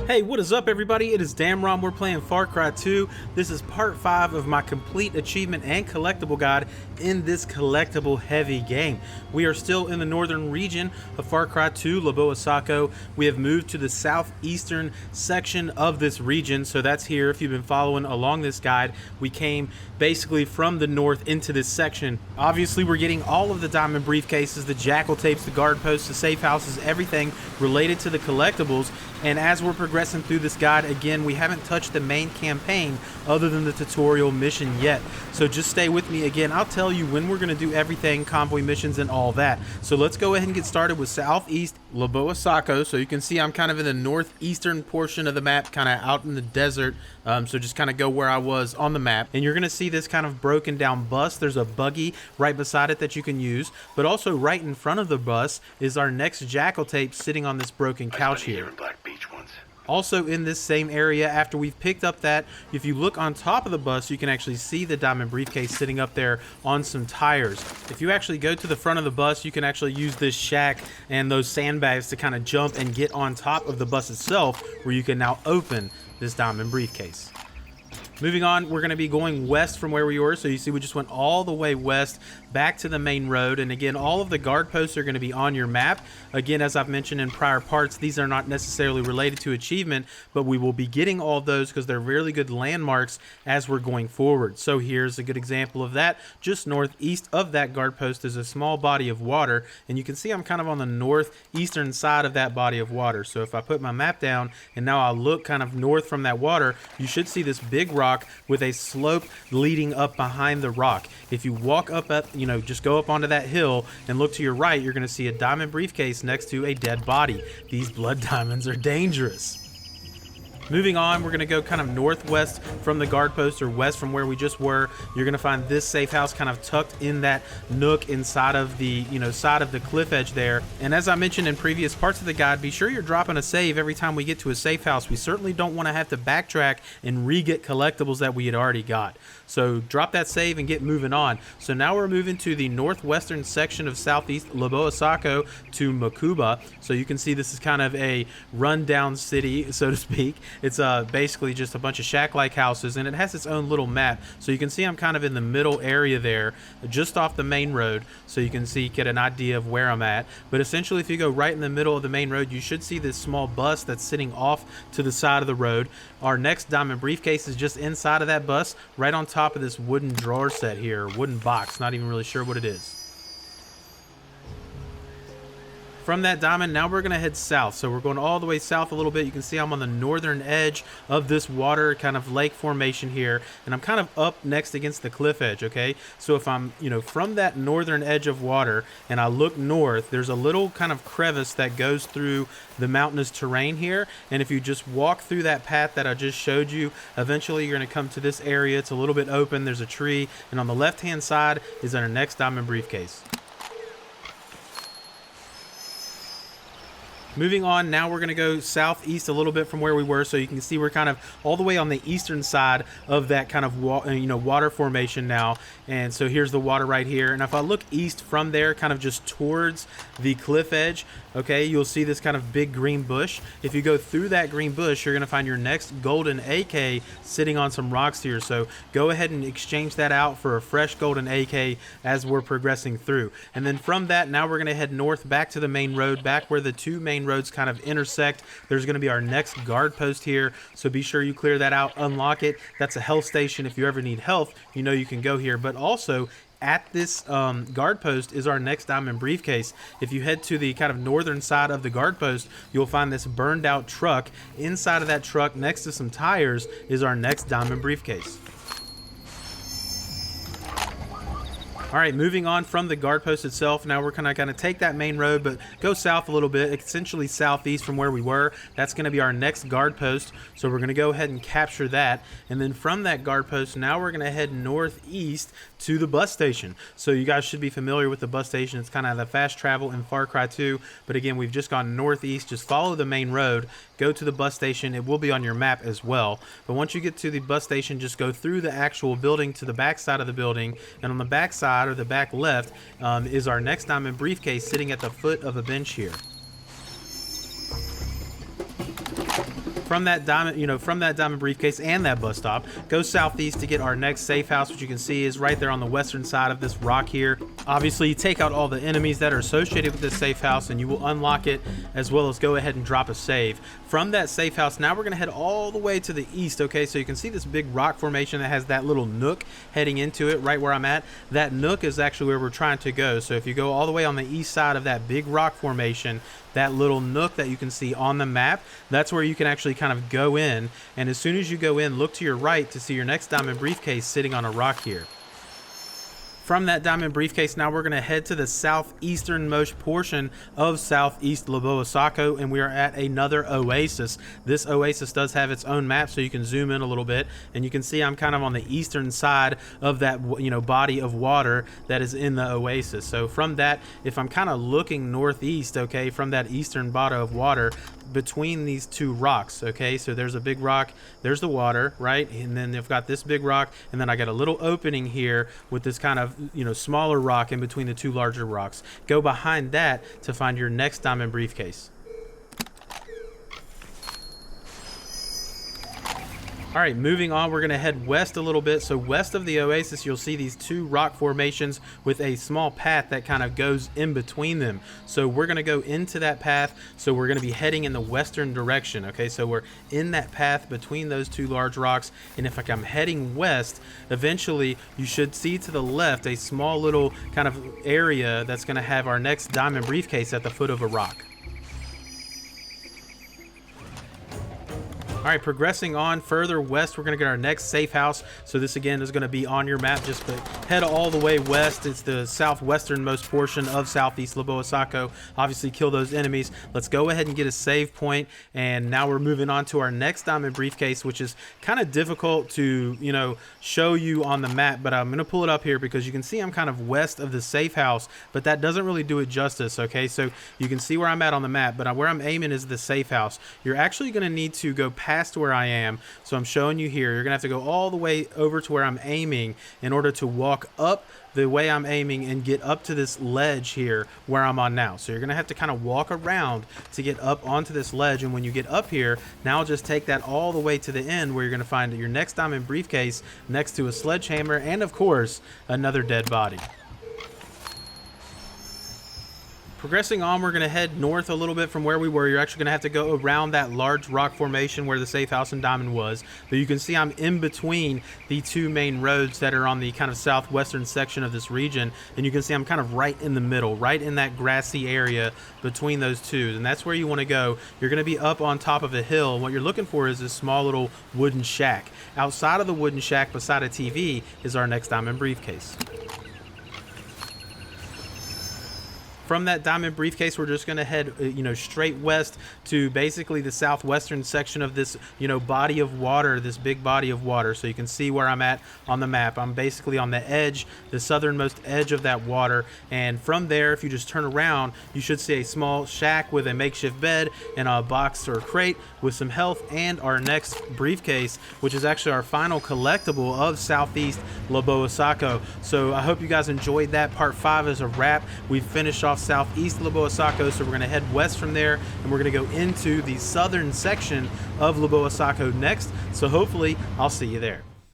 Hey, what is up everybody? It is Damron. We're playing Far Cry 2. This is part 5 of my complete achievement and collectible guide in this collectible heavy game. We are still in the northern region of Far Cry 2, Leboa-Sako. We have moved to the southeastern section of this region, so that's here. If you've been following along this guide, we came basically from the north into this section. Obviously, we're getting all of the diamond briefcases, the Jackal Tapes, the guard posts, the safe houses, everything related to the collectibles. And as we're progressing through this guide, again, we haven't touched the main campaign other than the tutorial mission yet. So just stay with me. Again, I'll tell you when we're going to do everything, convoy missions and all that. So let's go ahead and get started with Southeast Leboa-Sako. So you can see I'm kind of in the northeastern portion of the map, kind of out in the desert. So just kind of go where I was on the map. And you're going to see this kind of broken down bus. There's a buggy right beside it that you can use. But also right in front of the bus is our next Jackal Tape sitting on this broken couch here. Also in this same area, after we've picked up that, if you look on top of the bus, you can actually see the diamond briefcase sitting up there on some tires. If you actually go to the front of the bus, you can actually use this shack and those sandbags to kind of jump and get on top of the bus itself, where you can now open this diamond briefcase. Moving on, we're going to be going west from where we were. So you see we just went all the way west back to the main road. And again, all of the guard posts are going to be on your map. Again, as I've mentioned in prior parts, these are not necessarily related to achievement, but we will be getting all those because they're really good landmarks as we're going forward. So here's a good example of that. Just northeast of that guard post is a small body of water. And you can see I'm kind of on the northeastern side of that body of water. So if I put my map down and now I look kind of north from that water, you should see this big rock with a slope leading up behind the rock. If you walk up at, just go up onto that hill and look to your right, you're going to see a diamond briefcase next to a dead body. These blood diamonds are dangerous. Moving on, we're going to go kind of northwest from the guard post, or west from where we just were. You're going to find this safe house kind of tucked in that nook inside of the, side of the cliff edge there. And as I mentioned in previous parts of the guide, be sure you're dropping a save every time we get to a safe house. We certainly don't want to have to backtrack and re-get collectibles that we had already got. So drop that save and get moving on. So now we're moving to the northwestern section of Southeast Leboa-Sako to Makuba. So you can see this is kind of a rundown city, so to speak. It's basically just a bunch of shack-like houses, and it has its own little map. So you can see I'm kind of in the middle area there, just off the main road, so you can get an idea of where I'm at. But essentially, if you go right in the middle of the main road, you should see this small bus that's sitting off to the side of the road. Our next diamond briefcase is just inside of that bus, right on top of this wooden drawer set here, wooden box, not even really sure what it is. From that diamond, now we're going to head south. So we're going all the way south a little bit. You can see I'm on the northern edge of this water kind of lake formation here, and I'm kind of up next against the cliff edge, okay? So if I'm, from that northern edge of water and I look north, there's a little kind of crevice that goes through the mountainous terrain here, and if you just walk through that path that I just showed you, eventually you're going to come to this area. It's a little bit open. There's a tree, and on the left-hand side is our next diamond briefcase. Moving on, now we're going to go southeast a little bit from where we were, so you can see we're kind of all the way on the eastern side of that kind of water formation now. And so here's the water right here. And if I look east from there, kind of just towards the cliff edge, okay, you'll see this kind of big green bush. If you go through that green bush, you're going to find your next golden AK sitting on some rocks here. So go ahead and exchange that out for a fresh golden AK as we're progressing through. And then from that, now we're going to head north back to the main road, back where the two main roads kind of intersect. There's going to be our next guard post here, so be sure you clear that out, unlock it. That's a health station. If you ever need health, you can go here. But also at this guard post is our next diamond briefcase. If you head to the kind of northern side of the guard post, you'll find this burned out truck. Inside of that truck, next to some tires, is our next diamond briefcase. All right, moving on from the guard post itself, now we're going to take that main road, but go south a little bit, essentially southeast from where we were. That's going to be our next guard post, so we're going to go ahead and capture that. And then from that guard post, now we're going to head northeast to the bus station. So you guys should be familiar with the bus station. It's kind of the fast travel in Far Cry 2, but again, we've just gone northeast. Just follow the main road, go to the bus station. It will be on your map as well. But once you get to the bus station, just go through the actual building to the back side of the building, and on the back side, or the back left, is our next diamond briefcase sitting at the foot of a bench here. From that diamond, from that diamond briefcase and that bus stop, go southeast to get our next safe house, which you can see is right there on the western side of this rock here. Obviously, you take out all the enemies that are associated with this safe house and you will unlock it, as well as go ahead and drop a save. From that safe house, now we're going to head all the way to the east, okay? So you can see this big rock formation that has that little nook heading into it right where I'm at. That nook is actually where we're trying to go. So if you go all the way on the east side of that big rock formation, that little nook that you can see on the map, that's where you can actually kind of go in. And as soon as you go in, look to your right to see your next diamond briefcase sitting on a rock here. From that diamond briefcase, now we're going to head to the southeasternmost portion of Southeast Leboa-Sako, and we are at another oasis. This oasis does have its own map, so you can zoom in a little bit, and you can see I'm kind of on the eastern side of that, body of water that is in the oasis. So from that, if I'm kind of looking northeast, okay, from that eastern body of water, between these two rocks, okay, so there's a big rock, there's the water, right, and then they've got this big rock, and then I got a little opening here with this kind of smaller rock in between the two larger rocks. Go behind that to find your next diamond briefcase. All right, moving on, we're gonna head west a little bit. So west of the oasis, you'll see these two rock formations with a small path that kind of goes in between them. So we're gonna go into that path. So we're gonna be heading in the western direction, okay? So we're in that path between those two large rocks. And if I'm heading west, eventually you should see to the left a small little kind of area that's gonna have our next diamond briefcase at the foot of a rock. All right, progressing on further west, we're gonna get our next safe house. So this again is gonna be on your map, just head all the way west. It's the southwesternmost portion of Southeast Leboa-Sako. Obviously kill those enemies. Let's go ahead and get a save point. And now we're moving on to our next diamond briefcase, which is kind of difficult to, show you on the map, but I'm gonna pull it up here because you can see I'm kind of west of the safe house, but that doesn't really do it justice, okay? So you can see where I'm at on the map, but where I'm aiming is the safe house. You're actually gonna need to go past where I am, so I'm showing you here. You're gonna have to go all the way over to where I'm aiming in order to walk up the way I'm aiming and get up to this ledge here where I'm on now. So you're gonna have to kind of walk around to get up onto this ledge, and when you get up here, now just take that all the way to the end where you're gonna find your next diamond briefcase next to a sledgehammer and of course another dead body. Progressing on, we're going to head north a little bit from where we were. You're actually going to have to go around that large rock formation where the safe house and diamond was. But you can see I'm in between the two main roads that are on the kind of southwestern section of this region. And you can see I'm kind of right in the middle, right in that grassy area between those two. And that's where you want to go. You're going to be up on top of a hill. What you're looking for is this small little wooden shack. Outside of the wooden shack beside a TV is our next diamond briefcase. From that diamond briefcase, we're just going to head, straight west to basically the southwestern section of this, body of water, this big body of water. So you can see where I'm at on the map. I'm basically on the edge, the southernmost edge of that water. And from there, if you just turn around, you should see a small shack with a makeshift bed and a box or a crate with some health and our next briefcase, which is actually our final collectible of Southeast Leboa-Sako. So I hope you guys enjoyed that. Part 5 is a wrap. We've finished off Southeast Leboa-Sako, so we're going to head west from there, and we're going to go into the southern section of Leboa-Sako next. So hopefully I'll see you there.